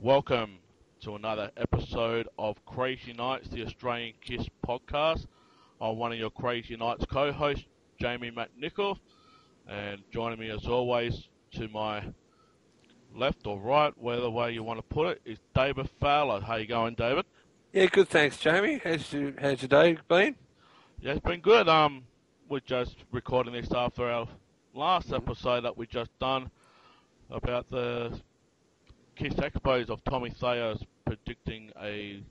Welcome to another episode of Crazy Nights, the Australian Kiss podcast. I'm one of your Crazy Nights co-hosts, Jamie McNichol, and joining me as always to my left or right, whatever way you want to put it, is David Fowler. How you going, David? Yeah, good, thanks, Jamie. How's your day been? Yeah, it's been good. We're just recording this after our last episode that we just done about the Kiss Expos of Tommy Thayer's predicting a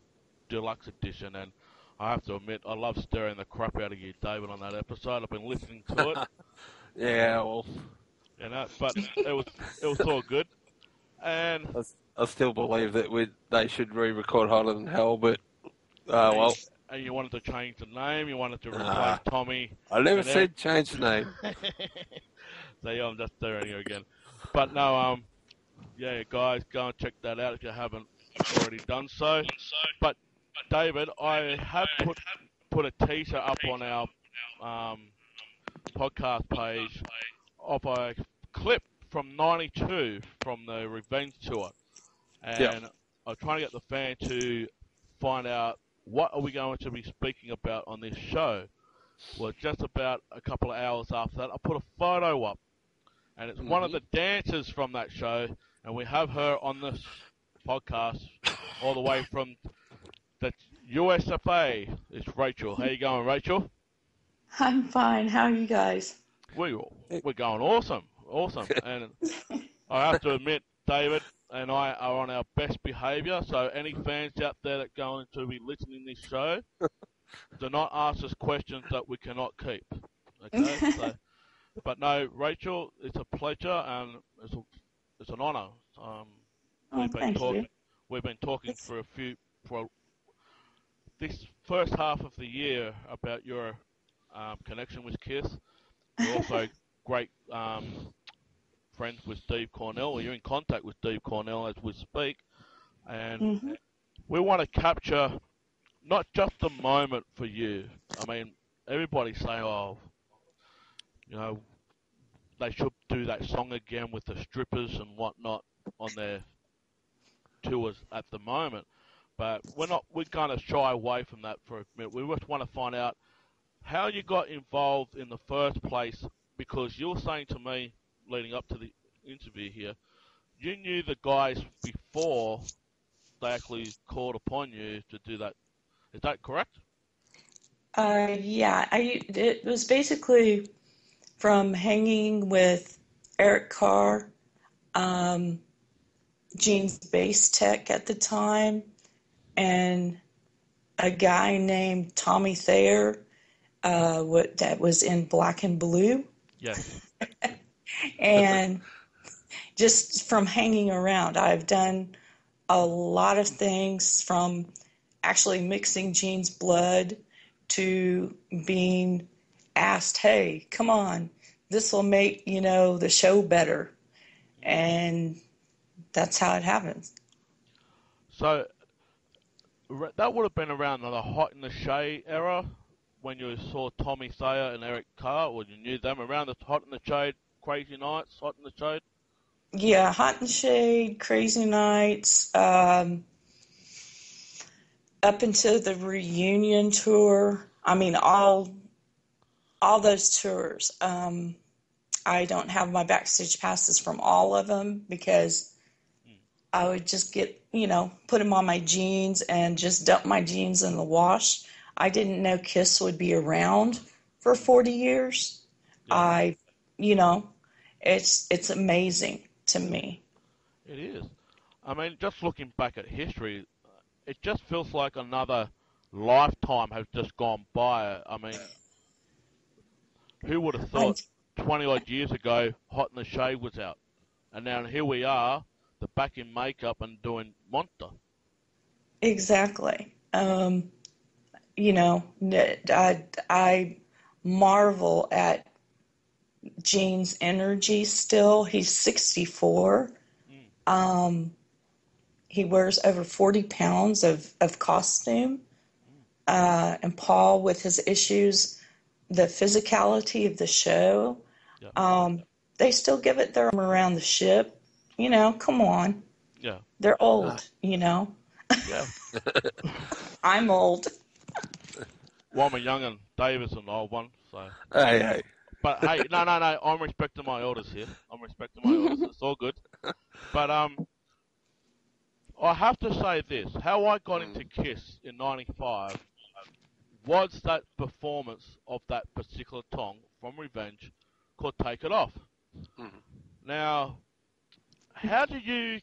deluxe edition, and I have to admit, I love stirring the crap out of you, David, on that episode. I've been listening to it. Yeah, well, but it was all good. And I still believe that they should re-record Hotter Than Hell, but well. And you wanted to change the name. You wanted to replace Tommy. I never said change the name. So yeah, I'm just stirring you again. But no, yeah, guys, go and check that out if you haven't already done so. But David, I have put a teaser up on our podcast page of a clip from '92 from the Revenge tour, and I'm trying to get the fan to find out what are we going to be speaking about on this show. Well, just about a couple of hours after that, I put a photo up, and it's one of the dancers from that show, and we have her on this podcast all the way from the USFA. It's Rachel. How you going, Rachel? I'm fine. How are you guys? We're going awesome. And I have to admit, David and I are on our best behaviour, so any fans out there that are going to be listening to this show, do not ask us questions that we cannot keep. Okay? But no, Rachel, it's a pleasure and it's an honour. We've been talking for this first half of the year about your connection with Kiss. You're also great friends with Steve Cornell, or you're in contact with Steve Cornell as we speak, and we want to capture not just the moment for you. I mean, everybody say, oh, you know, they should do that song again with the strippers and whatnot on their tours at the moment, but we're going to shy away from that for a minute. We just want to find out how you got involved in the first place, because you were saying to me leading up to the interview here, you knew the guys before they actually called upon you to do that. Is that correct? Yeah. It was basically from hanging with Eric Carr, Gene's bass tech at the time, and a guy named Tommy Thayer, that was in Black and Blue. Yes. And just from hanging around, I've done a lot of things, from actually mixing Gene's blood to being asked, hey, come on, this will make, the show better. And that's how it happens. So that would have been around the Hot in the Shade era, when you saw Tommy Thayer and Eric Carr, or you knew them around the Hot in the Shade, Crazy Nights, Hot in the Shade? Yeah, Hot in the Shade, Crazy Nights, up into the reunion tour. I mean, all those tours. I don't have my backstage passes from all of them, because I would just get, put them on my jeans and just dump my jeans in the wash. I didn't know Kiss would be around for 40 years. Yeah. It's amazing to me. It is. I mean, just looking back at history, it just feels like another lifetime has just gone by. I mean, who would have thought 20-odd years ago Hot in the Shade was out? And now here we are, the back in makeup and doing Monster. Exactly. I marvel at Gene's energy still. He's 64. He wears over 40 pounds of costume. And Paul, with his issues, the physicality of the show, they still give it their arm around the ship. Come on. Yeah. They're old, Yeah. I'm old. Well, I'm a young and David's an old one, so. Hey. But hey, no. I'm respecting my elders here. I'm respecting my elders. It's all good. But I have to say this: how I got into Kiss in '95 was that performance of that particular song from Revenge called "Take It Off." Mm-hmm. Now, how did you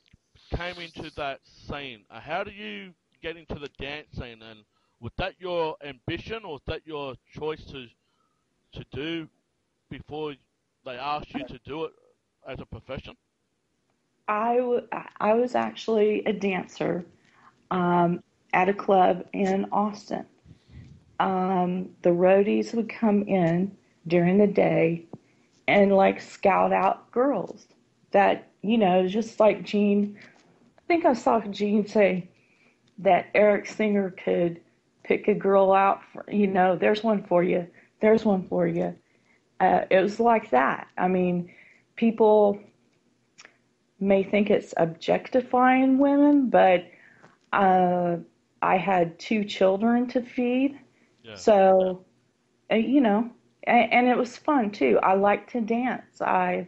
came into that scene? How do you get into the dance scene? And was that your ambition, or was that your choice to do before they asked you to do it as a profession? I was actually a dancer at a club in Austin. The roadies would come in during the day and like scout out girls that, just like Gene. I think I saw Gene say that Eric Singer could pick a girl out for, there's one for you, there's one for you. It was like that. I mean, people may think it's objectifying women, but uh, I had 2 children to feed. Yeah, So, and it was fun too. I like to dance. I've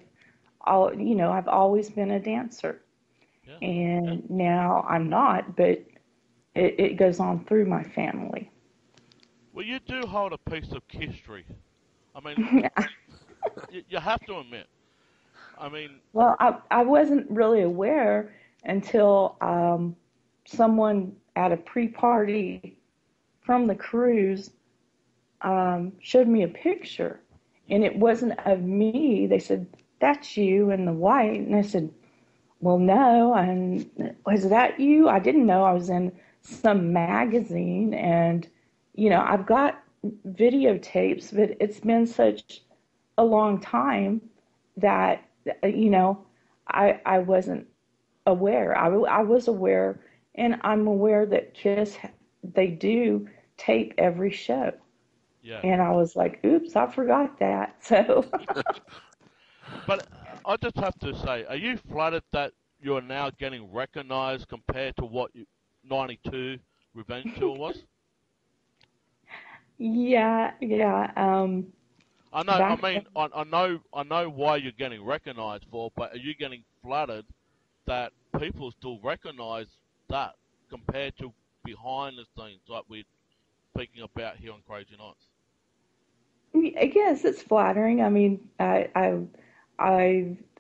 always been a dancer, yeah. and now I'm not, but it goes on through my family. Well, you do hold a piece of history. I mean, you have to admit. I mean, Well, I wasn't really aware until someone at a pre-party from the cruise showed me a picture, and it wasn't of me. They said, "That's you in the white," and I said, "Well, no." And was that you? I didn't know I was in some magazine, and I've got videotapes, but it's been such a long time that I wasn't aware. I was aware, and I'm aware that Kiss, they do tape every show. yeah. And I was like, oops, I forgot that. So, But I just have to say, are you flattered that you're now getting recognised compared to what 92 Revenge Tour was? yeah. I know. I Back mean, I know why you're getting recognised for, but are you getting flattered that people still recognise that compared to behind the scenes, like we're speaking about here on Crazy Nights? I guess it's flattering. I mean, I've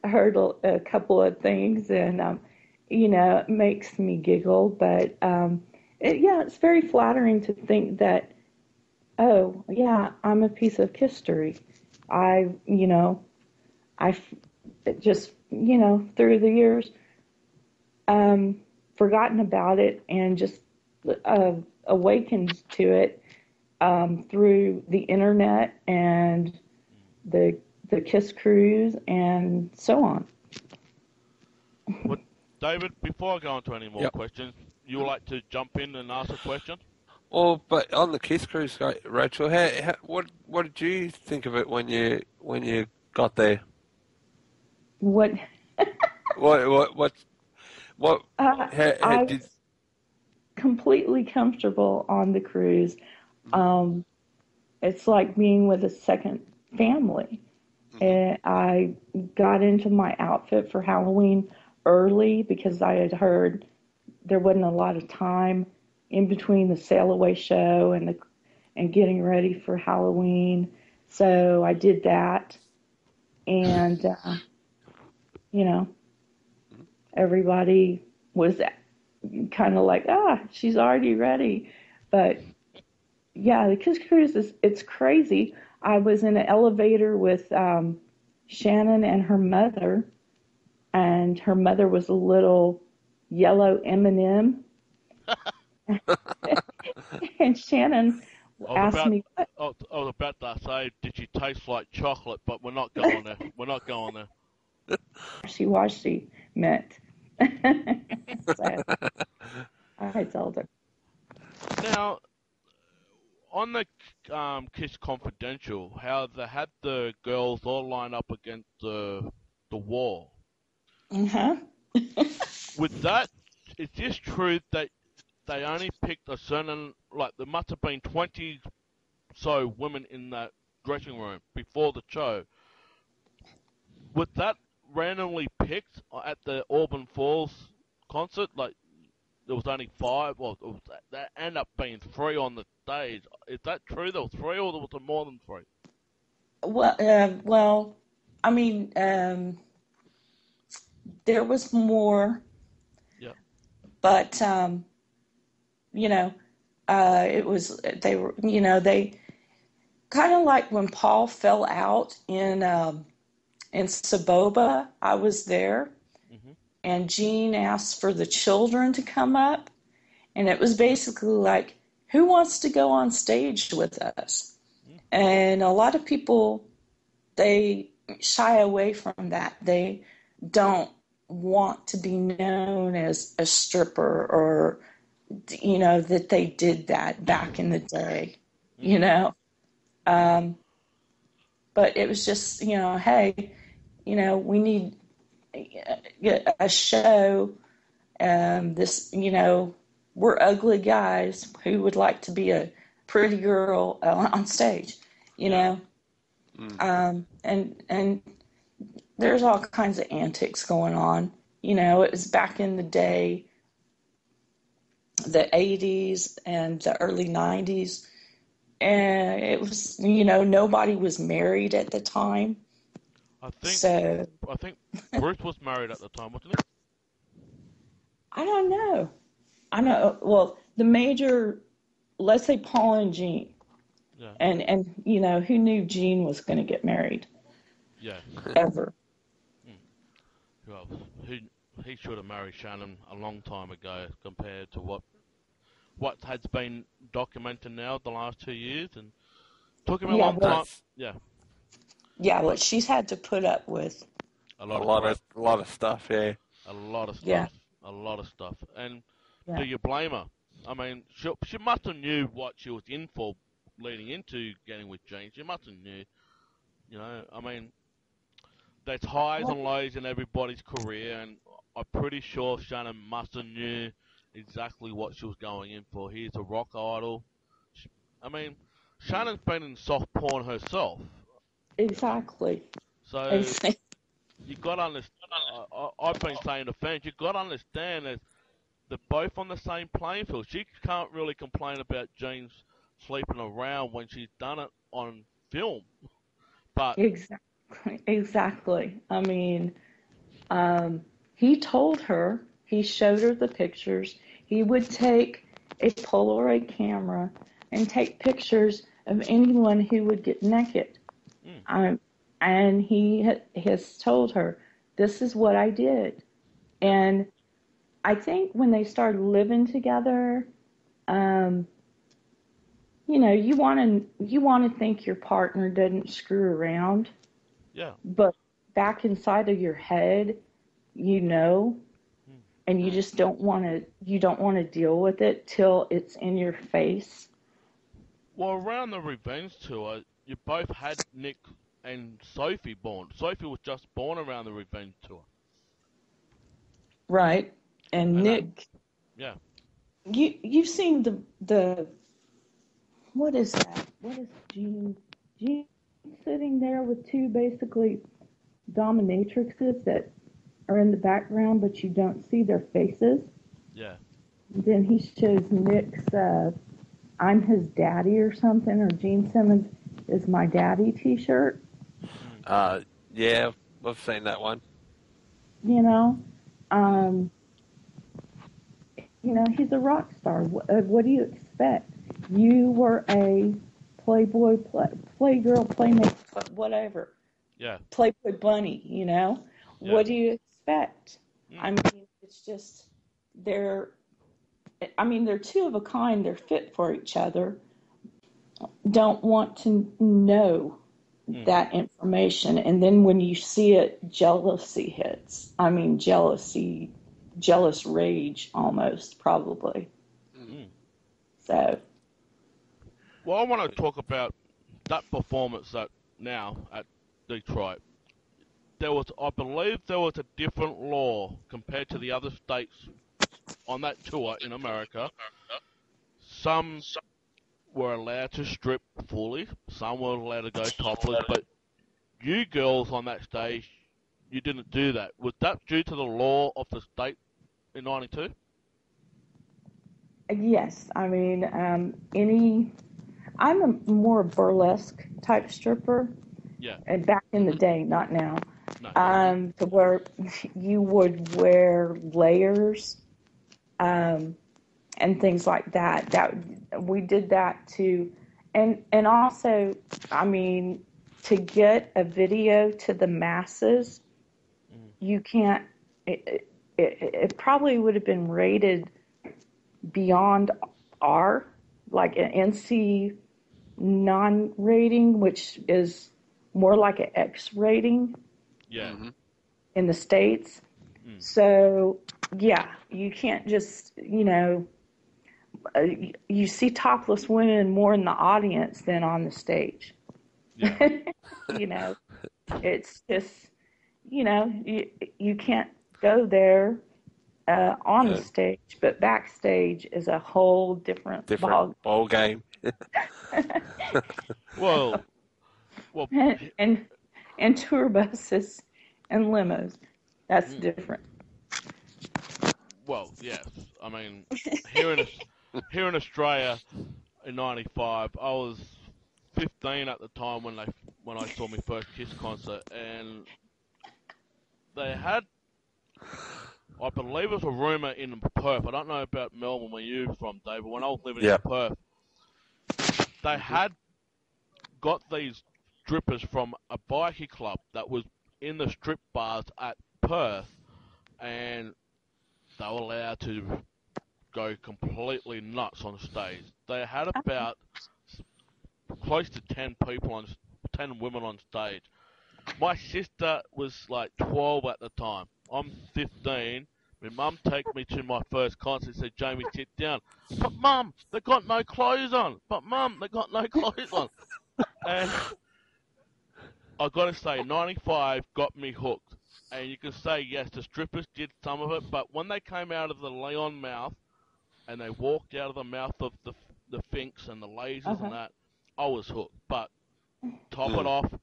heard a couple of things, and it makes me giggle. But yeah, it's very flattering to think that, oh yeah, I'm a piece of history. I've just through the years um, forgotten about it and just awakened to it through the internet and the the Kiss Cruise and so on. Well, David, before I go on to any more Yep. questions, you would like to jump in and ask a question? Well, but on the Kiss cruise, Rachel, what did you think of it when you got there? What What how I did? was completely comfortable on the cruise. Um, it's like being with a second family. Mm-hmm. And I got into my outfit for Halloween early because I had heard there wasn't a lot of time in between the sail away show and getting ready for Halloween. So I did that, and you know, everybody was kind of like, she's already ready. But yeah, the Kiss Cruise it's crazy. I was in an elevator with Shannon and her mother was a little yellow M&M, and Shannon I was asked about, me what I was about to say, did she taste like chocolate? But we're not going there. We're not going there. she meant. So I told her. Now, on the Kiss Confidential, how they had the girls all lined up against the wall. Uh-huh. with that, is this true that they only picked a certain, like, there must have been 20 so women in that dressing room before the show. Was that randomly picked at the Auburn Falls concert? Like, there was only 5, well, that ended up being 3 on the stage. Is that true? There was 3, or there was more than 3? Well, I mean, there was more, Yeah. but it was they were they kind of like when Paul fell out in Saboba. I was there, Mm-hmm. and Gene asked for the children to come up, and it was basically like, who wants to go on stage with us? Mm-hmm. And a lot of people, they shy away from that. They don't want to be known as a stripper, or that they did that back in the day, um, but it was just, hey, we need a show. We're ugly guys who would like to be a pretty girl on stage, and there's all kinds of antics going on. It was back in the day, the 80s and the early 90s. And it was, nobody was married at the time. I think So Bruce was married at the time, wasn't he? I don't know. I know. Well, the major, let's say Paul and Jean, Yeah. and who knew Jean was going to get married Yeah. ever? Well, he should have married Shannon a long time ago compared to what has been documented now the last 2 years, and took him a Yeah, long time. yeah, But what she's had to put up with. a A lot of lot crap, of a lot of stuff. Yeah. a lot of Yeah, stuff, a lot of stuff. And yeah. do you blame her? I mean, she must have knew what she was in for leading into getting with Jane. She must have knew. I mean, there's highs and lows in everybody's career, and I'm pretty sure Shannon must have knew exactly what she was going in for. He's a rock idol. I mean, Shannon's been in soft porn herself, Exactly. so you got to understand. I've been saying to fans, you got to understand that they're both on the same playing field. She can't really complain about James sleeping around when she's done it on film, but Exactly. I mean, he told her, he showed her the pictures. He would take a Polaroid camera and take pictures of anyone who would get naked. Um, and he has told her, this is what I did. And I think when they started living together, um, you want to think your partner doesn't screw around, yeah. but back inside of your head, and you just don't want to deal with it till it's in your face. Well, around the Revenge tour, you both had Nick and Sophie born. Sophie was just born around the Revenge tour. Right. And Nick, Yeah. you've seen the what is that? What is Gene? Gene sitting there with two basically dominatrixes that are in the background, but you don't see their faces. Yeah. Then he shows Nick's "I'm his daddy" or something, or Gene Simmons is my daddy T-shirt. Yeah, I've seen that one. Um, he's a rock star. What do you expect? You were a Playboy, Playgirl, Playmate, whatever. Yeah. Playboy bunny, What do you expect? I mean, it's just, they're two of a kind. They're fit for each other. Don't want to know that information. And then when you see it, jealousy hits. I mean, jealous rage almost, probably. So. Well, I want to talk about that performance now at Detroit. I believe there was a different law compared to the other states on that tour in America. Some were allowed to strip fully, some were allowed to go topless, but you girls on that stage, you didn't do that. Was that due to the law of the state in '92? Yes, I mean, I'm a more burlesque type stripper, Yeah. and back in the day, not now. No. To where you would wear layers, and things like that. That we did that too, and also, I mean, to get a video to the masses, you can't. It probably would have been rated beyond R, like an NC non-rating, which is more like an X rating. Yeah. In the States. So, yeah, you can't just, you see topless women more in the audience than on the stage. Yeah. It's just, you can't go there on the stage, but backstage is a whole different ball game. Well, and tour buses and limos. That's different. Well, yes. I mean, here in Australia in '95, I was 15 at the time when I saw my first Kiss concert, and they had, I believe it was a rumour in Perth. I don't know about Melbourne where you're from, Dave, but when I was living in Perth, they had got these strippers from a bikie club that was in the strip bars at Perth, and they were allowed to go completely nuts on stage. They had about close to 10 women on stage. My sister was like 12 at the time. I'm 15. My mum take me to my first concert, said, Jamie, sit down. But mum, they got no clothes on. But mum, they got no clothes on. And I gotta say, 95 got me hooked. And you can say, yes, the strippers did some of it, but when they came out of the Leon mouth, and they walked out of the mouth of the Finks and the lasers and that, I was hooked. But top it off,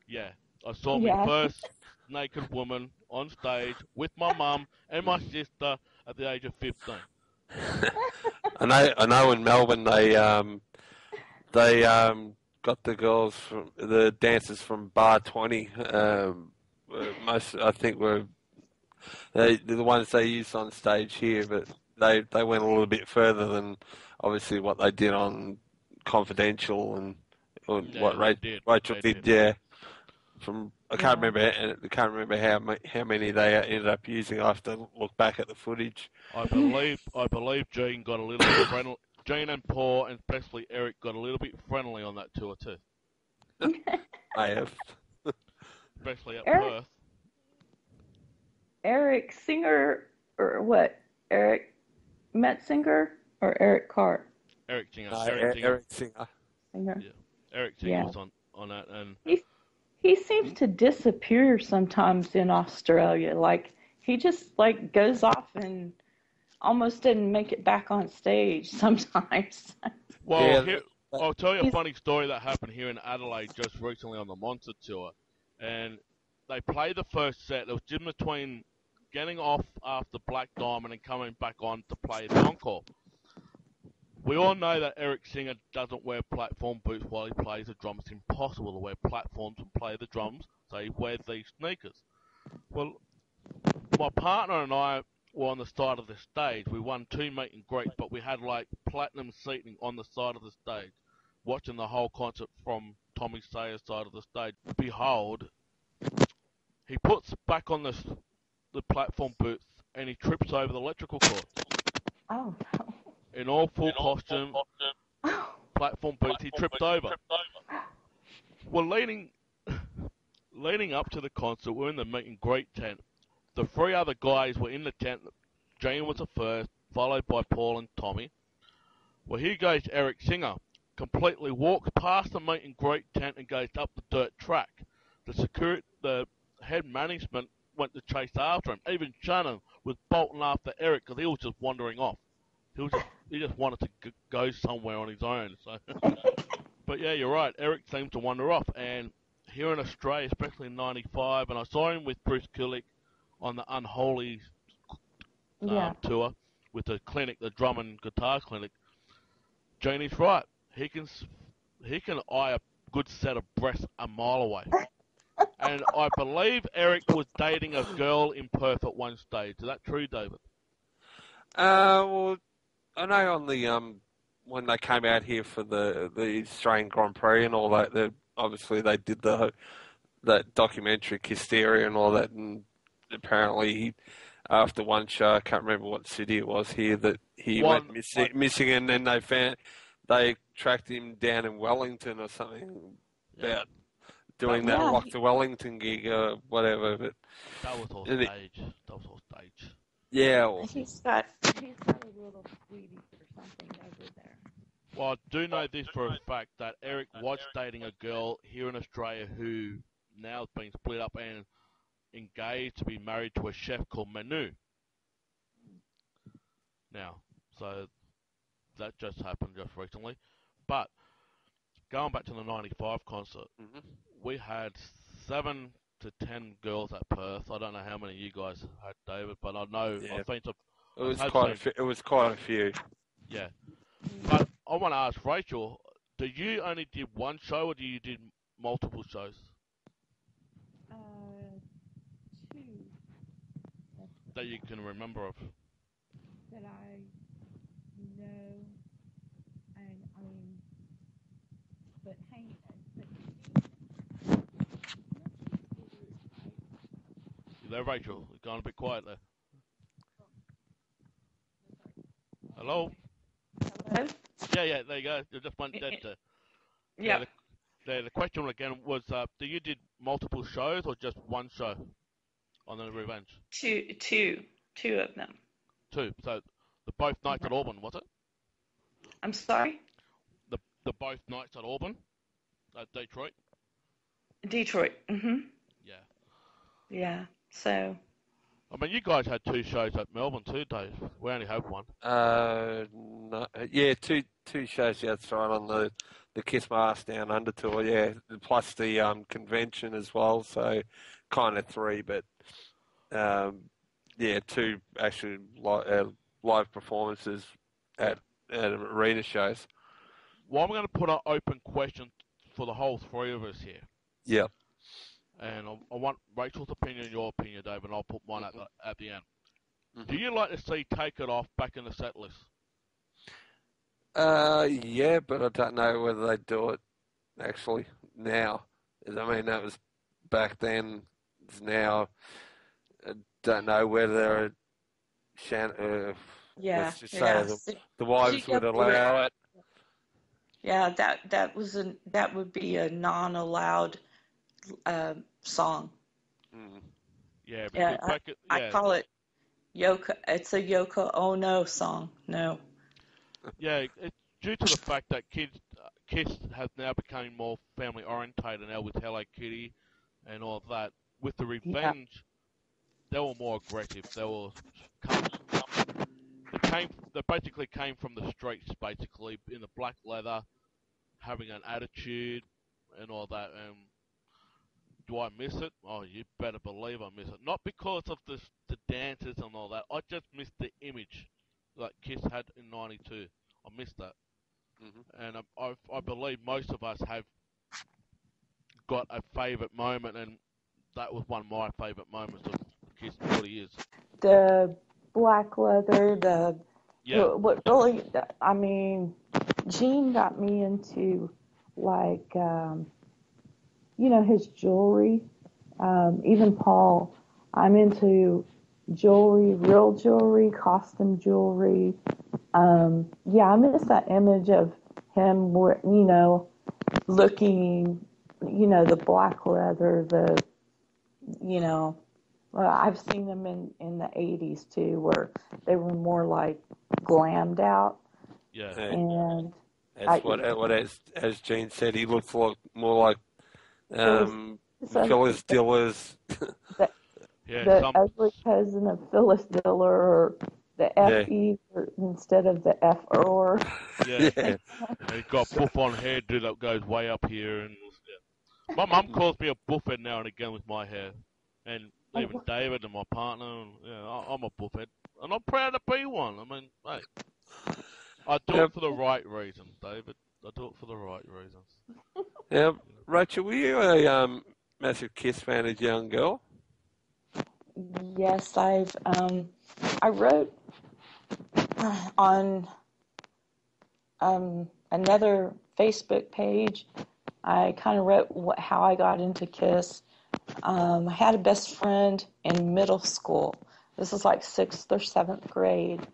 yeah, I saw my first naked woman on stage with my mum and my sister at the age of 15. I know in Melbourne they got the girls from the dancers from Bar 20. Most I think were the ones they used on stage here, but they went a little bit further than obviously what they did on Confidential and what Rachel did. Yeah, I can't remember how many they ended up using. I have to look back at the footage. I believe Gene got a little bit friendly. Gene and Paul, and especially Eric, got a little bit friendly on that tour too. I have. Especially at Perth. Eric Singer, or what? Eric Metzinger or Eric Carr? Eric Singer. Eric Singer. Yeah. Eric Singer was on that, and he seems to disappear sometimes in Australia. Like he just goes off and almost didn't make it back on stage sometimes. Well, I'll tell you a funny story that happened here in Adelaide just recently on the Monster Tour, and they played the first set. It was just between getting off after Black Diamond and coming back on to play the encore. We all know that Eric Singer doesn't wear platform boots while he plays the drums. It's impossible to wear platforms and play the drums, so he wears these sneakers. Well, my partner and I were on the side of the stage. We won 2 meet and greets, but we had platinum seating on the side of the stage, watching the whole concert from Tommy Sayer's side of the stage. Behold, he puts back on the platform boots and he trips over the electrical cord. Oh, no. In all full costume, platform boots, he tripped over. Well, leading up to the concert, we're in the meet and greet tent. The 3 other guys were in the tent. Gene was the first, followed by Paul and Tommy. Well, here goes Eric Singer. Completely walks past the meet and greet tent and goes up the dirt track. The head management went to chase after him. Even Shannon was bolting after Eric because he was just wandering off. He just wanted to go somewhere on his own. So, but yeah, you're right. Eric seems to wander off, and here in Australia, especially in '95, and I saw him with Bruce Kulick on the Unholy tour with the clinic, the drum and guitar clinic. Janie's right. He can eye a good set of breasts a mile away. And I believe Eric was dating a girl in Perth at one stage. Is that true, David? Well, I know on the when they came out here for the Australian Grand Prix and all that, obviously they did that documentary Hysteria and all that, and apparently after one show, I can't remember what city it was here, that he went missing, and then they tracked him down in Wellington or something about doing that Rock to Wellington gig or whatever. But that was all stage. Yeah. Well, he's got a little sweetie or something over there. Well, I do know this for a fact that Eric was dating a girl here in Australia who now has been split up and engaged to be married to a chef called Manu. Now, so that just happened just recently. But going back to the '95 concert, we had 7 to 10 girls at Perth. I don't know how many you guys had, David, but I know I've seen some. It was quite a few. Yeah, but I want to ask Rachel: do you only did one show, or do you did multiple shows? 2. That you can remember of. That I know, and I mean, but hang. You there, Rachel? You're going a bit quiet there. Hello? Hello? Yeah, there you go. You just went dead there. Yeah. The question again was, do you did multiple shows or just one show on the Revenge? Two of them. 2. So the both nights at Auburn, was it? I'm sorry? The both nights at Auburn? At Detroit? Detroit. Yeah. Yeah. So. I mean, you guys had 2 shows at Melbourne too, Dave. We only have one. No, yeah, two shows outside on the Kiss My Ass Down Under tour, yeah, plus the convention as well, so kind of 3, but yeah, 2 actually live performances at arena shows. Well, I'm going to put an open question for the whole 3 of us here. Yep. And I want Rachel's opinion and your opinion, Dave, and I'll put mine at the end. Do you like to see Take It Off back in the set list? Yeah, but I don't know whether they do it actually now. I mean, that was back then. It's now. I don't know whether let's just say the wives would allow it. Yeah, that would be a non-allowed song. Yeah, I call it Yoko. It's a Yoko Ono song. No. Yeah, it's due to the fact that Kiss has now become more family orientated now with Hello Kitty and all of that. With the Revenge, they were more aggressive. They basically came from the streets, basically in the black leather, having an attitude and all that. And do I miss it? Oh, you better believe I miss it. Not because of the dances and all that. I just miss the image that Kiss had in '92. I miss that. And I believe most of us have got a favourite moment, and that was one of my favourite moments of Kiss. It really is. The black leather, what really, I mean, Gene got me into, like, his jewelry. Even Paul, I'm into jewelry, real jewelry, costume jewelry. I miss that image of him, looking, the black leather, I've seen them in the 80s too, where they were more like glammed out. Yeah. And as Gene said, he looked more like So Phyllis Dillers. the, Yeah, the some. ugly cousin of Phyllis Diller, or the Yeah. F-E instead of the F-or. Yeah, Yeah. he's got buff on hairdo that goes way up here, and yeah. My mum calls me a buffhead now and again with my hair, and even David and my partner. And, yeah, I'm a buffhead, and I'm proud to be one. I mean, hey, I do Yep. it for the right reasons, David. I do it for the right reasons. Yeah. You know. Rachel, were you a massive Kiss fan as a young girl? Yes, I wrote on another Facebook page. I kind of wrote how I got into Kiss. I had a best friend in middle school. This was like 6th or 7th grade.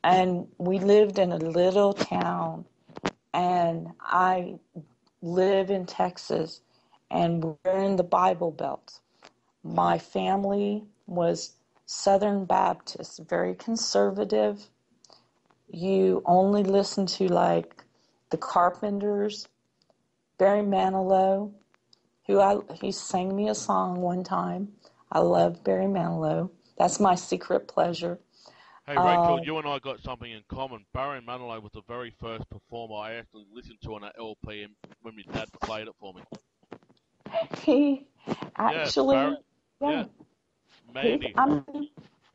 And we lived in a little town. And I live in Texas. And we're in the Bible Belt. My family was Southern Baptist, very conservative. You only listen to like the Carpenters, Barry Manilow, he sang me a song one time. I love Barry Manilow. That's my secret pleasure. Hey Rachel, you and I got something in common. Barry Manilow was the very first performer I actually listened to on an LP when my dad played it for me. He actually, Barry, yeah, Manny.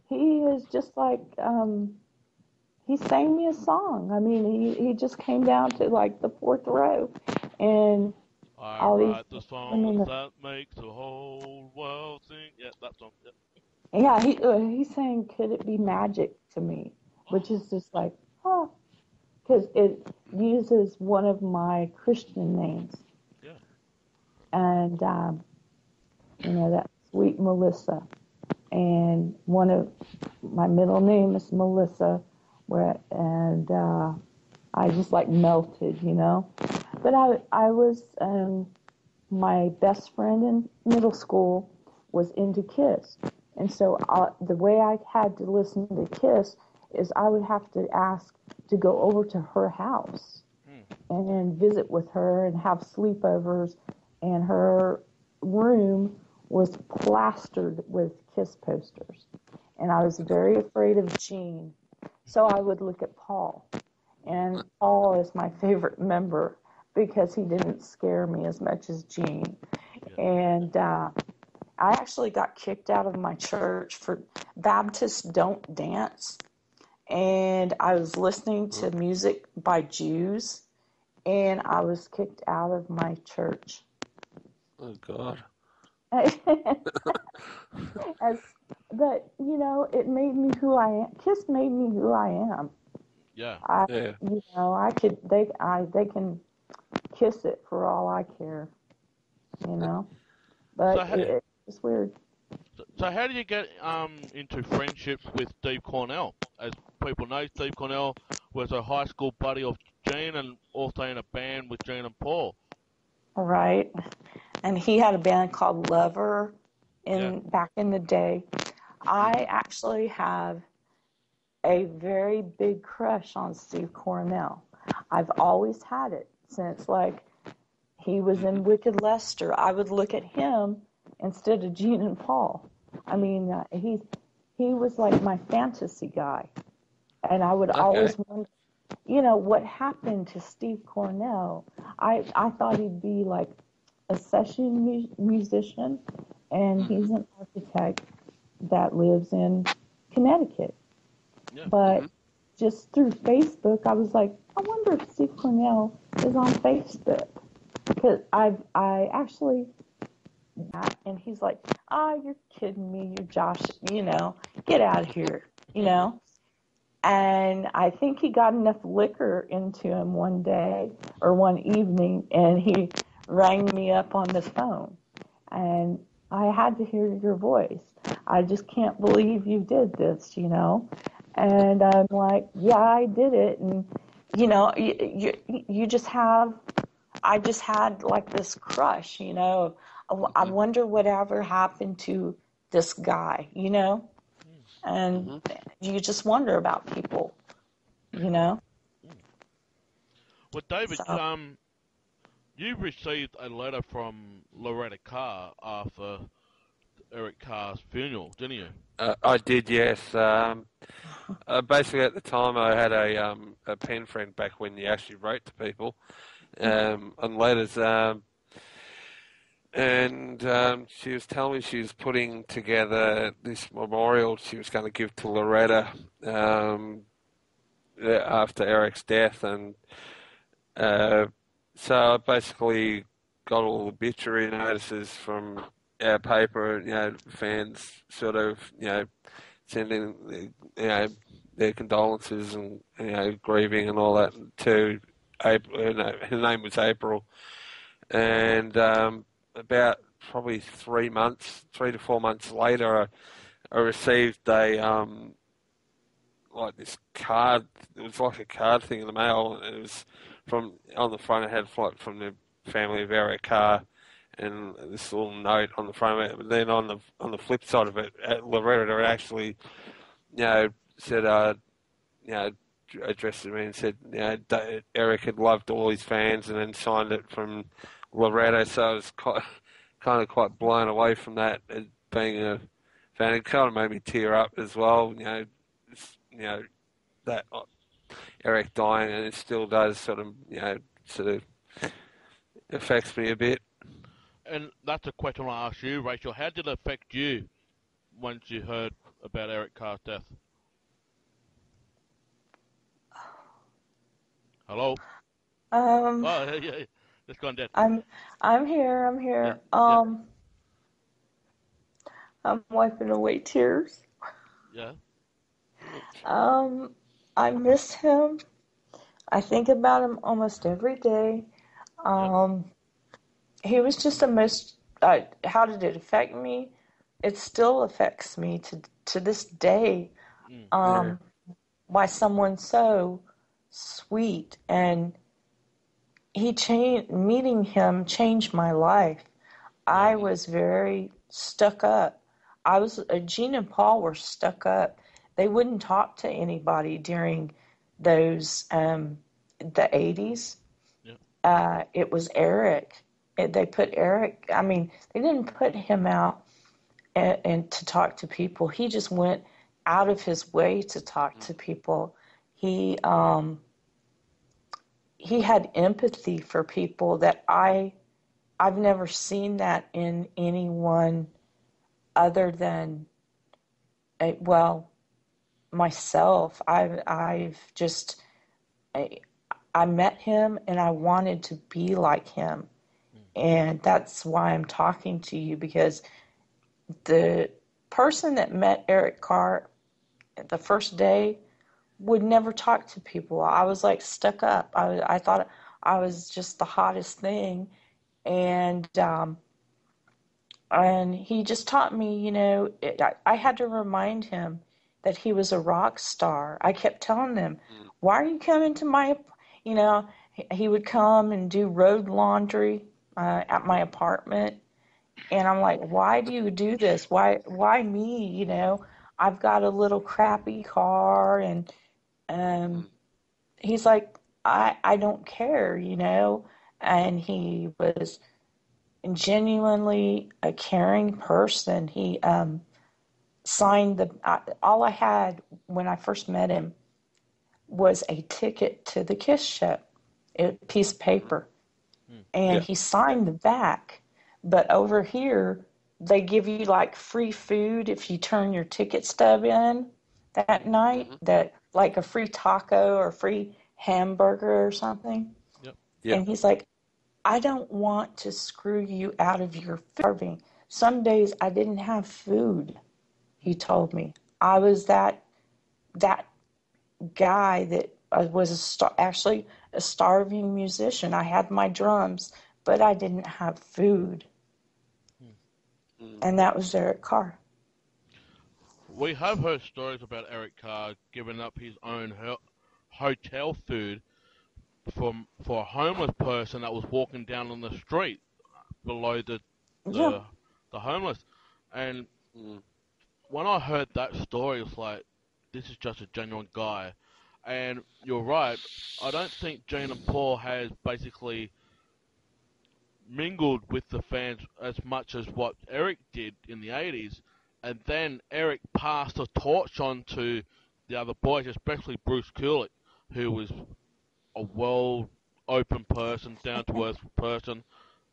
he is just like, he sang me a song. I mean, he just came down to like the 4th row, and I all write these the songs that makes the whole world sing. Yeah, that song. Yeah. yeah, he sang "Could It Be Magic" to me, which is just like, oh, because it uses one of my Christian names. Yeah. And that's Sweet Melissa, and one of my middle name is Melissa, and I just like melted. But I was my best friend in middle school was into Kiss, and so the way I had to listen to Kiss is I would have to ask to go over to her house and visit with her and have sleepovers, and her room was plastered with Kiss posters. And I was very afraid of Gene, so I would look at Paul. And Paul is my favorite member because he didn't scare me as much as Gene. Yeah. And I actually got kicked out of my church for Baptists don't dance. And I was listening to music by Jews, and I was kicked out of my church. Oh, God. But it made me who I am. Kiss made me who I am. Yeah. They can kiss it for all I care. But it's weird. So how do you get into friendships with Steve Cornell? As people know, Steve Cornell was a high school buddy of Gene and also in a band with Gene and Paul. Right. And he had a band called Lover back in the day. I actually have a very big crush on Steve Cornell. I've always had it since he was in Wicked Lester. I would look at him instead of Gene and Paul. I mean, he was like my fantasy guy. And I would always wonder, what happened to Steve Cornell? I thought he'd be like a session musician, and he's an architect that lives in Connecticut. Yeah. But just through Facebook, I was like, I wonder if Steve Cornell is on Facebook. Because I actually, and he's like, you're kidding me, you're Josh, get out of here, And I think he got enough liquor into him one day or one evening, and he rang me up on the phone. And I had to hear your voice. I just can't believe you did this, And I'm like, yeah, I did it. And, you just I just had like this crush, I wonder whatever happened to this guy, And you just wonder about people, Well, David, So, you received a letter from Loretta Carr after Eric Carr's funeral, didn't you? I did, yes. Basically, at the time, I had a pen friend back when you actually wrote to people on letters, and she was telling me she was putting together this memorial she was going to give to Loretta after Eric's death, and so I basically got all the obituary notices from our paper, fans sort of, sending, their condolences and, grieving and all that to April. Her name was April. And about probably 3 to 4 months later, I received like this card. It was like a card thing in the mail. And it was on the front, it had from the family of Eric Carr, and this little note on the front of it. But then on the flip side of it, Loretta actually, said, addressed me and said, Eric had loved all his fans, and then signed it from Loretta. So I was kind of quite blown away from that, being a fan. It kind of made me tear up as well. That Eric dying, and it still does sort of affects me a bit. And that's a question I want to ask you, Rachel. How did it affect you once you heard about Eric Carr's death? Hello? Oh, yeah. It's gone dead. I'm here. Yeah. I'm wiping away tears. Yeah. I miss him. I think about him almost every day. He was just the most. How did it affect me? It still affects me to this day. Why someone so sweet, and meeting him changed my life. I was very stuck up. Gene and Paul were stuck up. They wouldn't talk to anybody during those the 80s. It was Eric. They put Eric. I mean, they didn't put him out and to talk to people. He just went out of his way to talk to people. He had empathy for people that I've never seen that in anyone other than myself. I met him and I wanted to be like him. And that's why I'm talking to you, because the person that met Eric Carr the first day would never talk to people. I was like stuck up. I thought I was just the hottest thing. And he just taught me, I had to remind him that he was a rock star. I kept telling him, why are you coming to my, he would come and do road laundry at my apartment. And I'm like, why do you do this? Why me? I've got a little crappy car. And he's like, I don't care, And he was genuinely a caring person. He signed all I had when I first met him was a ticket to the Kiss show, a piece of paper. And he signed the back. But over here, they give you like free food if you turn your ticket stub in that night, that like a free taco or free hamburger or something. And he's like, I don't want to screw you out of your starving. Some days I didn't have food, he told me. I was that guy that was actually a starving musician. I had my drums, but I didn't have food. And that was Eric Carr. We have heard stories about Eric Carr giving up his own hotel food for a homeless person that was walking down on the street below the homeless. And when I heard that story, it's like, this is just a genuine guy. And you're right, I don't think Gene and Paul has basically mingled with the fans as much as what Eric did in the 80s, and then Eric passed the torch on to the other boys, especially Bruce Kulick, who was a open person, down-to-earth person,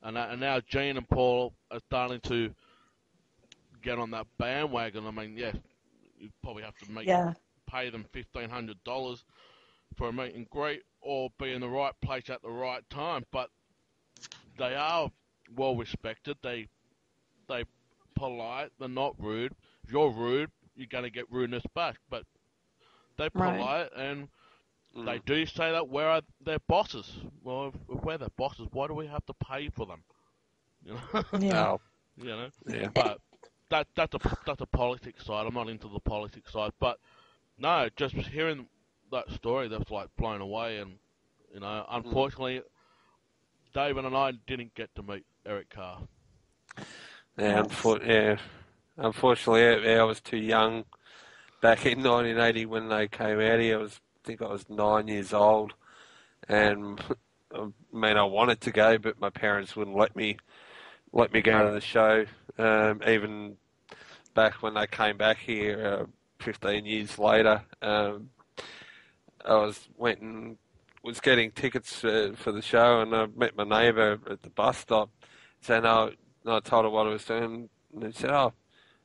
and now Gene and Paul are starting to get on that bandwagon. I mean, yeah, you probably have to pay them $1,500 for a meet and greet or be in the right place at the right time, but they are well respected. They polite. They're not rude. If you're rude, you're going to get rudeness back. But they're polite, and they do say that we're their bosses. Well, if we're their bosses, why do we have to pay for them? You know? Yeah. You know. Yeah. But that's a politics side. I'm not into the politics side, but no, just hearing that story, that's like blown away. And you know, unfortunately, David and I didn't get to meet Eric Carr. Yeah, unfortunately, I was too young back in 1980 when they came out here. I think I was 9 years old, and I mean I wanted to go, but my parents wouldn't let me go to the show. Even back when they came back here 15 years later, I was getting tickets for the show, and I met my neighbour at the bus stop, saying, "Oh." And I told her what I was doing, and they said, "Oh,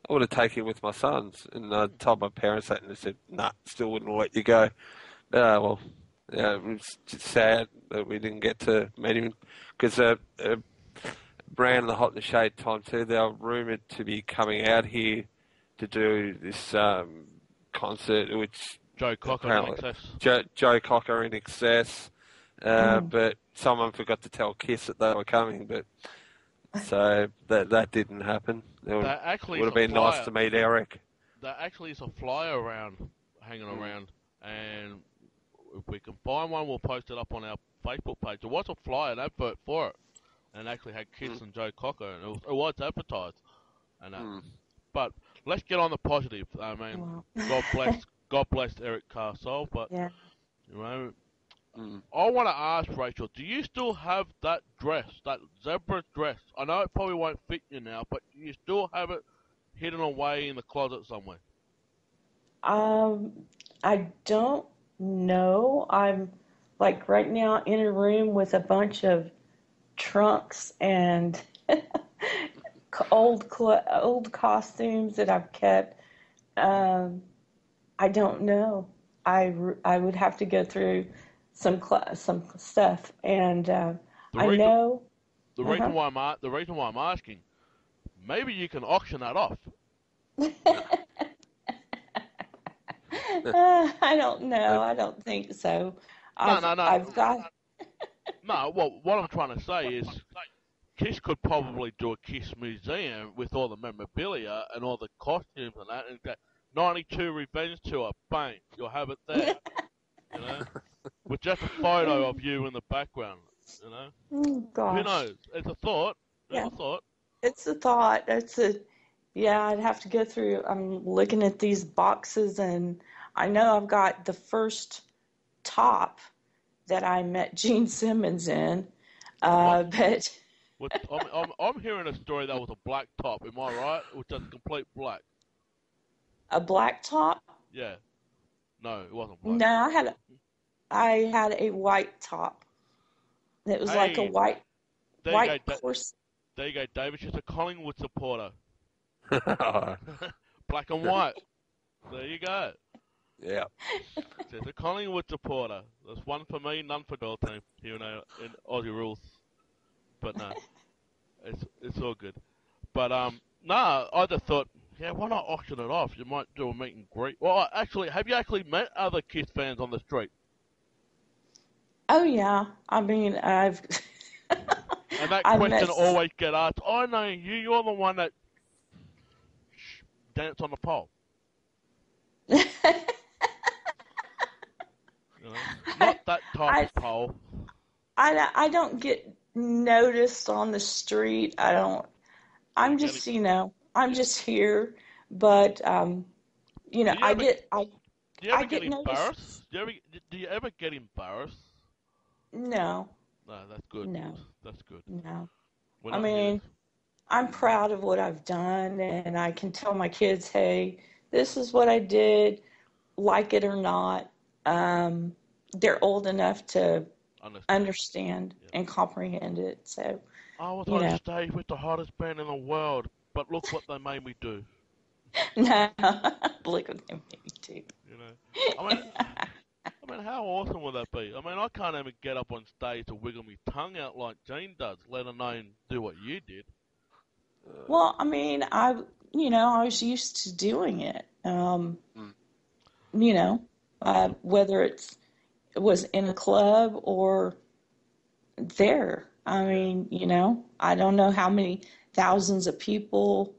I would have taken you with my sons." And I told my parents that, and they said, "Nah, still wouldn't let you go." Well, yeah, it was just sad that we didn't get to meet him, because Brand the Hot in the Shade time too, they were rumoured to be coming out here to do this concert, which Joe Cocker in excess. Joe Cocker in excess, but someone forgot to tell Kiss that they were coming, but. So that didn't happen. It would have been nice to meet Eric. There actually is a flyer hanging around, and if we can find one, we'll post it up on our Facebook page. There was a flyer, an advert for it, and it actually had Kiss and Joe Cocker, and it was advertised. And but let's get on the positive. I mean, God bless Eric Carr-Soul, but you know. I want to ask Rachel, do you still have that dress, that zebra dress? I know it probably won't fit you now, but do you still have it hidden away in the closet somewhere? I don't know. I'm like right now in a room with a bunch of trunks and old costumes that I've kept. I don't know. I would have to go through some stuff, and I know. The reason why I'm asking, maybe you can auction that off. I don't know. I don't think so. No. I've got. No, well, what I'm trying to say is, Kiss could probably do a Kiss museum with all the memorabilia and all the costumes and that, and that 92 Revenge Tour, bang, you'll have it there. You know, with just a photo of you in the background. You know, gosh. Who knows? It's a thought. Yeah. It's a thought. Yeah, I'd have to go through. I'm looking at these boxes, and I know I've got the first top that I met Gene Simmons in, but. I'm hearing a story that was a black top. Am I right? It was just complete black. A black top? Yeah. No, it wasn't black. No, I had a white top. It was like a white horse. There you go, David. She's a Collingwood supporter. Black and white. There you go. Yeah. She's a Collingwood supporter. There's one for me, none for the team here in Aussie rules. But no, it's all good. But no, I just thought, yeah, why not auction it off? You might do a meet and greet. Well, actually, have you actually met other Kiss fans on the street? Oh yeah, I mean I've. And that question always get asked. I know you. You're the one that danced on the pole. You know, not that type of pole. I don't get noticed on the street. I don't. I'm just I'm just here, but I get embarrassed? Do you ever get embarrassed? No. No, that's good. No. That's good. No. We're I not here. mean, I'm proud of what I've done, and I can tell my kids, hey, this is what I did, like it or not. They're old enough to understand Yeah. and comprehend it. So, I was you on know, stage with the hottest band in the world, but look what they made me do. no, look what they made me do. You know, I mean, how awesome would that be? I mean, I can't even get up on stage to wiggle my tongue out like Gene does, let alone do what you did. Well, I mean, I was used to doing it. You know, whether it was in a club or there. I Yeah. mean, I don't know how many thousands of people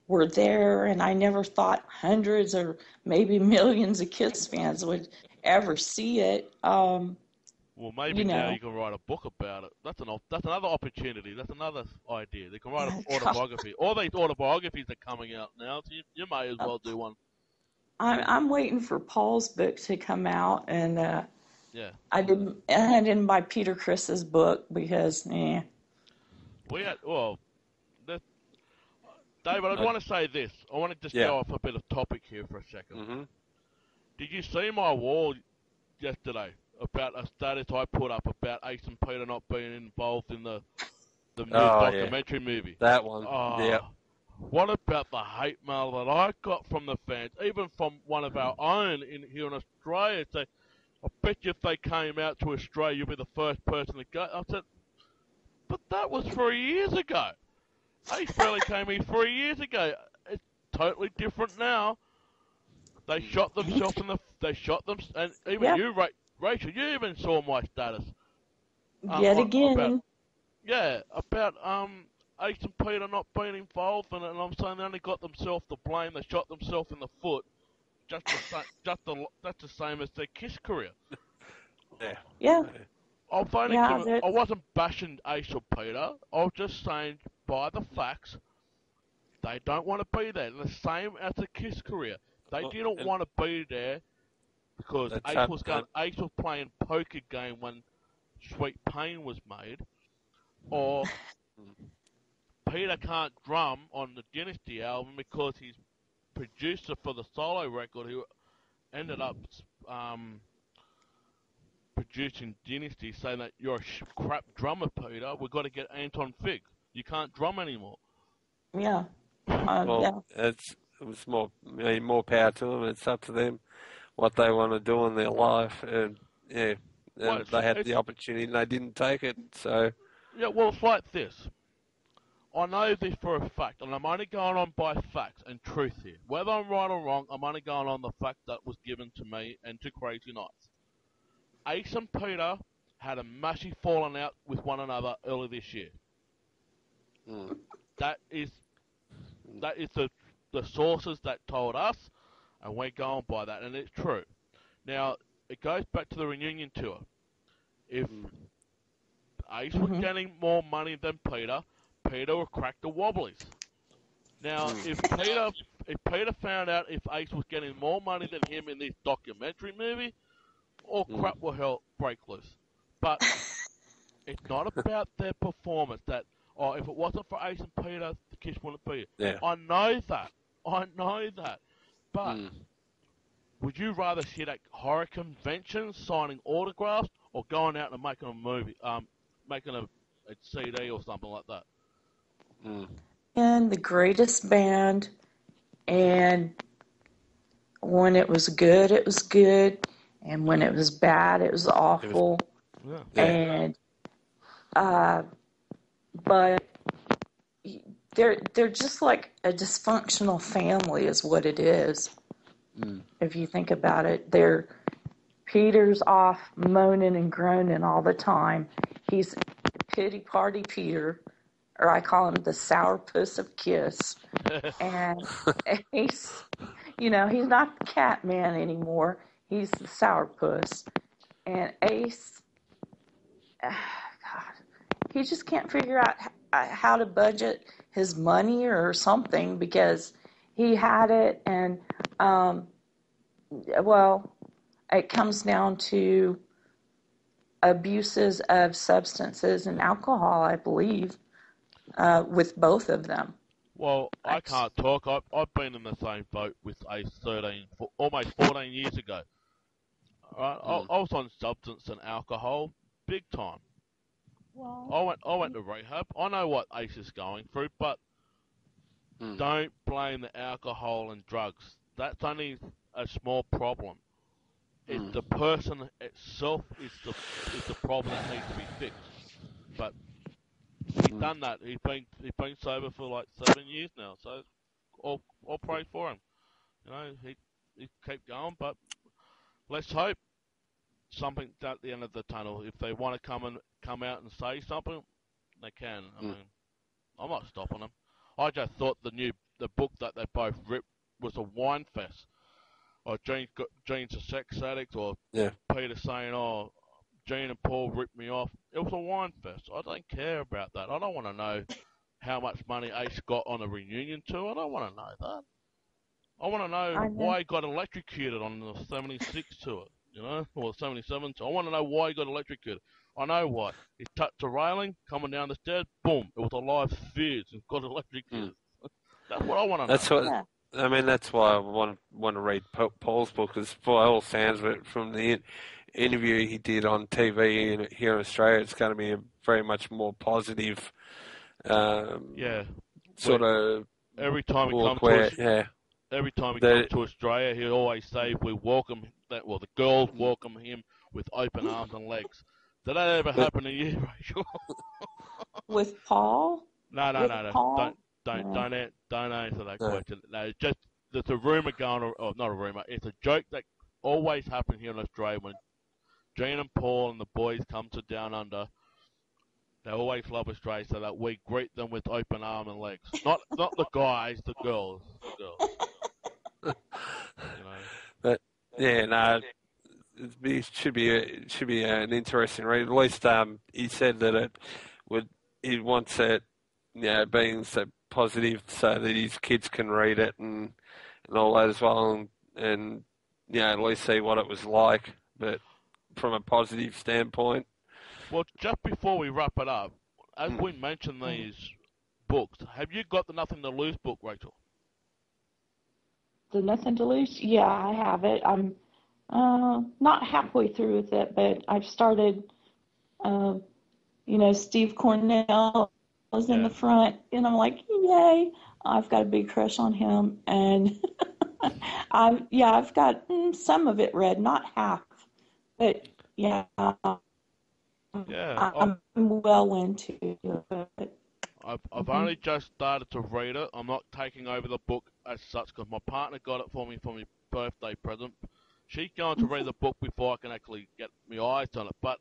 were there, and I never thought hundreds or maybe millions of Kiss fans would ever see it. Well, maybe You now you know, can write a book about it. That's another opportunity. That's another idea. They can write an God, autobiography. All these autobiographies are coming out now, so you may as well do one. I'm waiting for Paul's book to come out, and Yeah. I didn't buy Peter Chris's book because, Well, David, I want to say this. I want to just Yeah. go off a bit of topic here for a second. Mm-hmm. Did you see my wall yesterday about a status I put up about Ace and Peter not being involved in the new Oh, yeah. documentary movie? That one. Oh, Yep. what about the hate mail that I got from the fans, even from one of our own here in Australia? Say, I bet you if they came out to Australia, you'll be the first person to go. I said, but that was 3 years ago. Ace Frehley came here 3 years ago. It's totally different now. They shot themselves in the. They shot them, and even yeah, you, Rachel, you even saw my status. yet About again, about Ace and Peter not being involved in it, and I'm saying they only got themselves to blame. They shot themselves in the foot. That's the same as their Kiss career. Yeah. yeah, yeah, I wasn't bashing Ace or Peter. I was just saying by the facts, they don't want to be there. The same as the Kiss career. They Well, didn't and want to be there because that's Ace was playing poker game when Sweet Pain was made, or Peter can't drum on the Dynasty album because his producer for the solo record, who ended up producing Dynasty, saying that you're a crap drummer, Peter. We've got to get Anton Fig. You can't drum anymore. yeah, well, yeah. it's more power to them. It's up to them what they want to do in their life, and yeah, Well, and they had the opportunity and they didn't take it. So it's like this. I know this for a fact, and I'm only going on by facts and truth here. Whether I'm right or wrong, I'm only going on the fact that was given to me and to Crazy Nights. Ace and Peter had a massive falling out with one another early this year. That is the sources that told us, and we're going by that, and it's true. Now, it goes back to the reunion tour. If Ace was Hmm. getting more money than Peter, Peter would crack the Wobblies. Now, if Peter found out if Ace was getting more money than him in this documentary movie, all crap will hell break loose. But it's not about their performance. That if it wasn't for Ace and Peter, the Kiss wouldn't be here. yeah, I know that. But would you rather sit at horror conventions signing autographs or going out and making a movie, making a CD or something like that? And the greatest band, and when it was good, it was good, and when it was bad, it was it was awful. Yeah. yeah, And but they're just like a dysfunctional family, is what it is. If you think about it, Peter's off moaning and groaning all the time. He's pity party Peter, or I call him the sourpuss of Kiss. And he's, he's not the cat man anymore. He's the sourpuss. And Ace, God, he just can't figure out how to budget his money or something, because he had it, and well, it comes down to abuses of substances and alcohol, I believe. with both of them. Well, I can't talk. I've been in the same boat with Ace almost 14 years ago. I was on substance and alcohol, big time. Well, I went to rehab. I know what Ace is going through, but don't blame the alcohol and drugs. That's only a small problem. It's the person itself is the problem that needs to be fixed. But he's done that. He's been sober for like 7 years now. So I'll pray for him. You know, he keep going. But let's hope something's at the end of the tunnel. If they want to come out and say something, they can. I mean, I'm not stopping them. I just thought the book that they both ripped was a wine fest. Or Gene's a sex addict, or Peter saying, "Oh, Gene and Paul ripped me off." It was a wine fest. I don't care about that. I don't want to know how much money Ace got on a reunion tour. I don't want to know that. I want to know why he got electrocuted on the 76 tour, you know, or 77 tour. I want to know why he got electrocuted. I know what. He touched a railing, coming down the stairs, boom. It was a live fuse and got electrocuted. That's what I want to know. That's what. I mean, that's why I want to read Paul's book, because by all sounds of it, from the interview he did on TV here in Australia, it's going to be a very much more positive sort of every time he comes to Australia, he'll always say we welcome the girls welcome him with open arms and legs. Did that ever happen to you, Rachel? With Paul? No. Paul? Don't answer that question. No, just there's a rumor going, or not a rumor. It's a joke that always happens here in Australia when Gene and Paul and the boys come to Down Under. They always love Australia, so that we greet them with open arms and legs. Not the guys, the girls. You know. But it should be an interesting read. At least he said that he wants it, being so positive so that his kids can read it and all that as well, and at least see what it was like, but from a positive standpoint. Well, just before we wrap it up, as we mentioned these books, have you got the Nothing to Lose book, Rachel? The Nothing to Lose? Yeah, I have it. I'm not halfway through with it, but I've started, Steve Cornell was in the front, and I'm like, yay, I've got a big crush on him, and I've got some of it read, not half, but I'm well into it. I've only just started to read it. I'm not taking over the book as such because my partner got it for me for my birthday present. She's going to read the book before I can actually get my eyes on it, but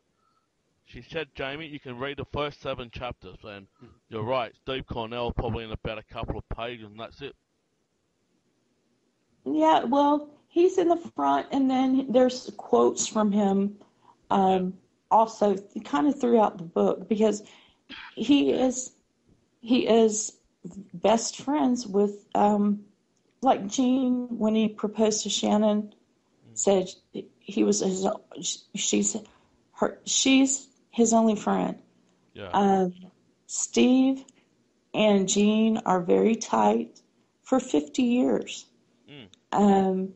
she said, Jamie, you can read the first 7 chapters, and you're right, Steve Cornell probably in about a couple of pages, and that's it. Yeah, well, he's in the front, and then there's quotes from him also kind of throughout the book, because he is best friends with, like Gene, when he proposed to Shannon, said he was she's his only friend. Yeah. Steve and Gene are very tight for 50 years. And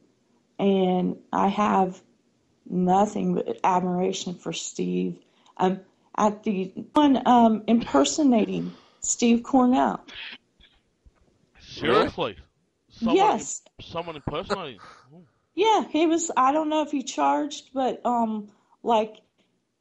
I have nothing but admiration for Steve. At the one impersonating Steve Cornell. Seriously? Yes. Someone impersonating? Yeah, he was. I don't know if he charged, but like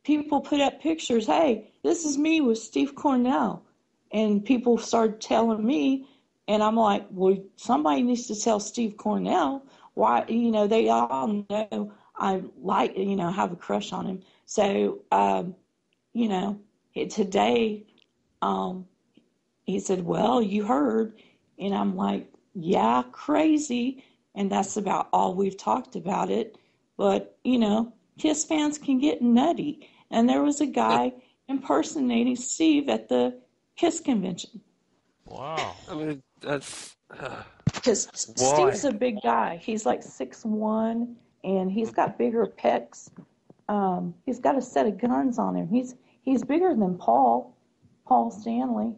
people put up pictures. Hey, this is me with Steve Cornell, and people started telling me, and I'm like, well, somebody needs to tell Steve Cornell why. They all know I like, have a crush on him. So, today, he said, well, you heard, and I'm like, yeah, crazy. And that's about all we've talked about it. But, Kiss fans can get nutty. And there was a guy impersonating Steve at the Kiss convention. Wow. I mean, that's... Because Steve's a big guy. He's like 6'1", and he's got bigger pecs. He's got a set of guns on him. He's bigger than Paul Stanley.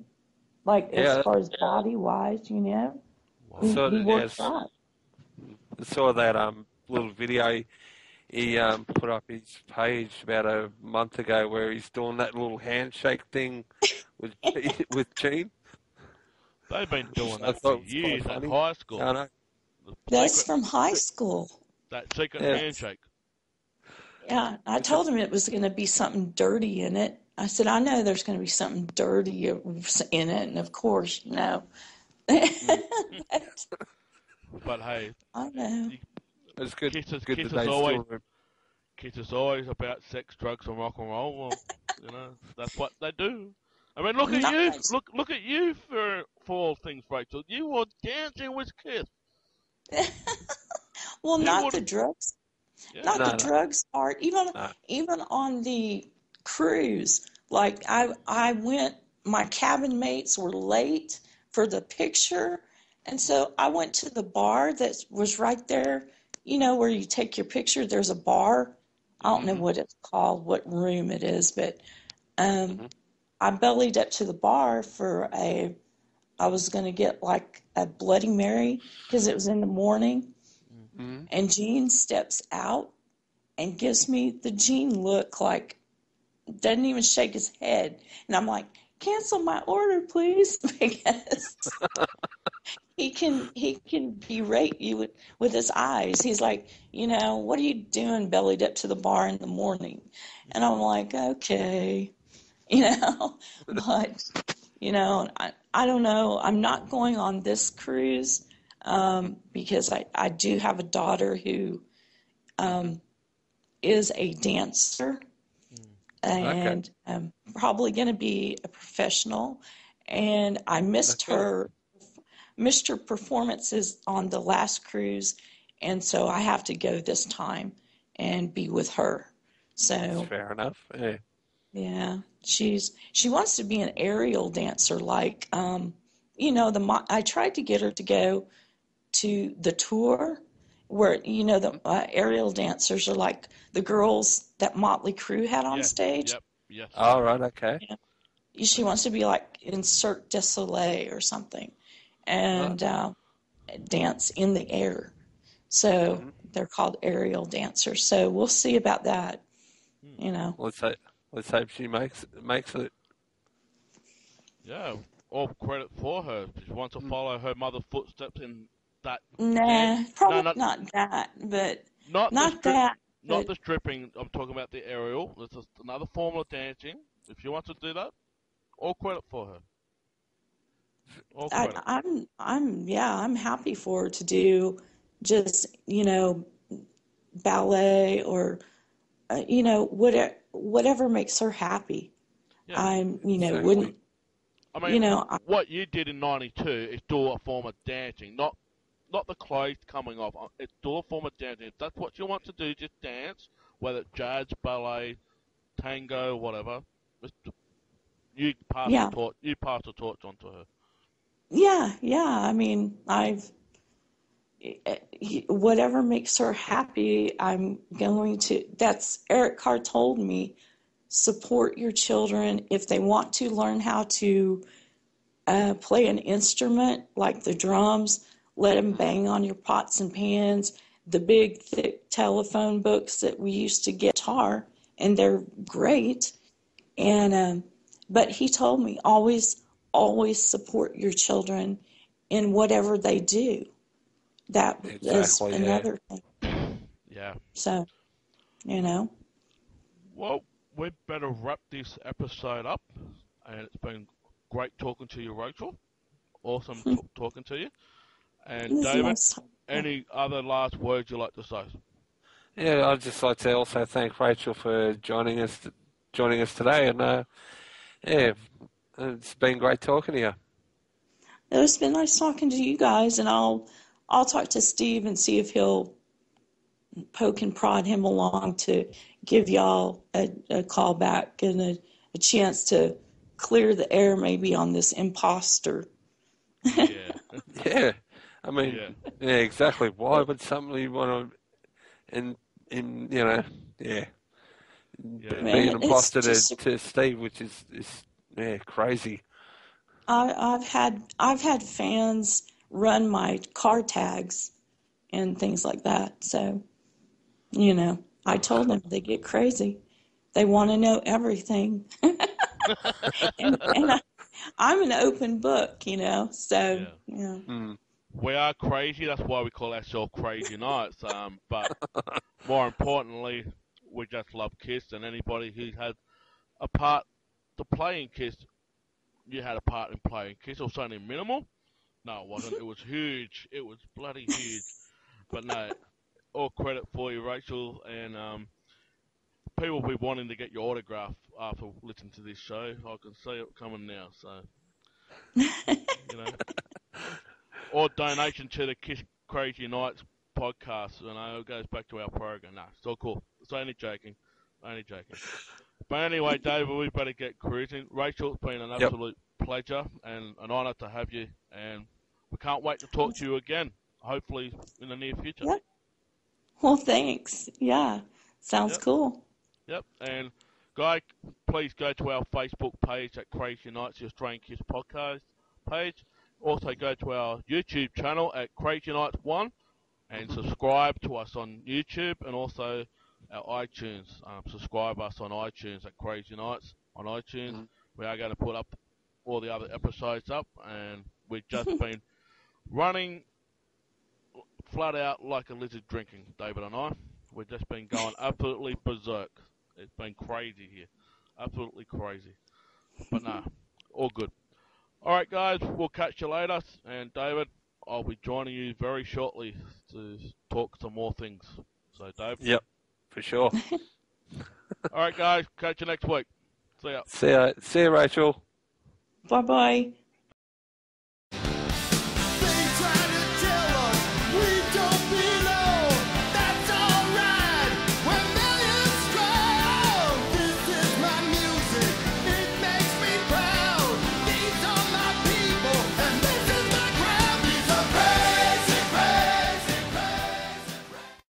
like as Yeah, far as body wise, you know. Wow. He yeah, works out. I saw that little video he put up his page about a month ago where he's doing that little handshake thing with with Gene. They've been doing I that for thought it was quite years at funny. high I school. know. The That's secret, from high school. that secret Yeah. handshake. Yeah, I Is it? told him it was going to be something dirty in it. I said, I know there's going to be something dirty in it, and of course, you know. Mm. But hey, I know. you, It's good. kids, Good kids that is they always still. kids is always about sex, drugs, and rock and roll. Well, that's what they do. I mean, look at Not you. much. Look at you for all things, Rachel. You were dancing with Kiss. Well, You not would, the drugs. yeah. Not the No, no, drugs part. Even no. even on the cruise, like I went. My cabin mates were late for the picture, and so I went to the bar that was right there. You know where you take your picture. There's a bar. I don't know Hmm. what it's called, what room it is, but um, Mm-hmm. I bellied up to the bar for a. I was going to get like a Bloody Mary because it was in the morning, Mm-hmm. and Gene steps out and gives me the Gene look, like doesn't even shake his head. And I'm like, cancel my order, please, because he can berate you with his eyes. He's like, you know, what are you doing bellied up to the bar in the morning? And I'm like, okay, you know, but you know, I don't know. I'm not going on this cruise because I do have a daughter who Mm-hmm. is a dancer Okay. and probably going to be a professional. And I Cool. missed her performances on the last cruise, and so I have to go this time and be with her. That's So fair enough. Yeah. yeah, she wants to be an aerial dancer, like you know I tried to get her to go to the tour where you know the aerial dancers are like the girls that Motley Crue had on Yes. stage. Yep. Yes. All right. Okay. Yeah. She wants to be like in Cirque du Soleil or something Oh, and dance in the air. So mm-hmm. they're called aerial dancers. So we'll see about that, Hmm. you know. Let's hope she makes it. Yeah. All credit for her. She wants to Mm. follow her mother's footsteps in that dance. Nah, No, probably not not that, but not the not strip. that, Not but the stripping. I'm talking about the aerial. This is another form of dancing. If she wants to do that, all credit for her. All credit. I'm happy for her to do just, you know, ballet or, you know, whatever makes her happy. Yeah. I'm, you know, Exactly. wouldn't, I you mean, know, what you did in '92 is do a form of dancing, not the clothes coming off. It's do a form of dancing. If that's what you want to do, just dance, whether it's jazz, ballet, tango, whatever. Just- You pass the yeah, torch. You pass the torch on to her. yeah. I mean, whatever makes her happy, I'm going to, that's, Eric Carr told me, support your children if they want to learn how to play an instrument like the drums, let them Mm-hmm. bang on your pots and pans, the big thick telephone books that we used to get guitar, and they're great. And but he told me always support your children in whatever they do. That is Exactly. Yeah. another thing. Yeah. So, you know, Well, we'd better wrap this episode up. And it's been great talking to you, Rachel. Awesome talking to you. And this is David, nice. any other last words you'd like to say? Yeah. I'd just like to also thank Rachel for joining us today, and yeah, it's been great talking to you. It's been nice talking to you guys, and I'll talk to Steve and see if he'll poke and prod him along to give y'all a call back and a chance to clear the air maybe on this imposter. Yeah. Yeah. I mean, Yeah. yeah, exactly. Why would somebody want to, yeah, Yeah. be an Man, it's imposter to, just to Steve, which is yeah, crazy. I've had fans run my car tags and things like that. So, I told them they get crazy. They want to know everything. And I'm an open book, so, Yeah. yeah. Mm. We are crazy. That's why we call ourselves Crazy Nights. But more importantly, we just love Kiss, and anybody who had a part to play in Kiss, you had a part in playing Kiss. It was only minimal. No, it wasn't. It was huge. It was bloody huge. But no, all credit for you, Rachel, and people will be wanting to get your autograph after listening to this show. I can see it coming now. So, you know, or donation to the Kiss Crazy Nights podcast. It goes back to our program. No, it's all cool. It's only joking. Only joking. But anyway, David, we better get cruising. Rachel, it's been an Yep. absolute pleasure and an honour to have you. And we can't wait to talk to you again, hopefully in the near future. Yeah. Well, thanks. Yeah. Sounds Yep. cool. Yep. And, guys, please go to our Facebook page at Crazy Nights, the Australian Kiss podcast page. Also, go to our YouTube channel at Crazy Nights 1 and subscribe to us on YouTube and also our iTunes. Subscribe us on iTunes at Crazy Nights on iTunes. Mm-hmm. We are going to put up all the other episodes up, and we've just been running flat out like a lizard drinking, David and I. We've just been going absolutely berserk. It's been crazy here. Absolutely crazy. But nah, all good. All right, guys, we'll catch you later. And David, I'll be joining you very shortly to talk some more things. So, Dave. Yep, for sure. All right, guys, catch you next week. See ya. See ya, Rachel. Bye-bye.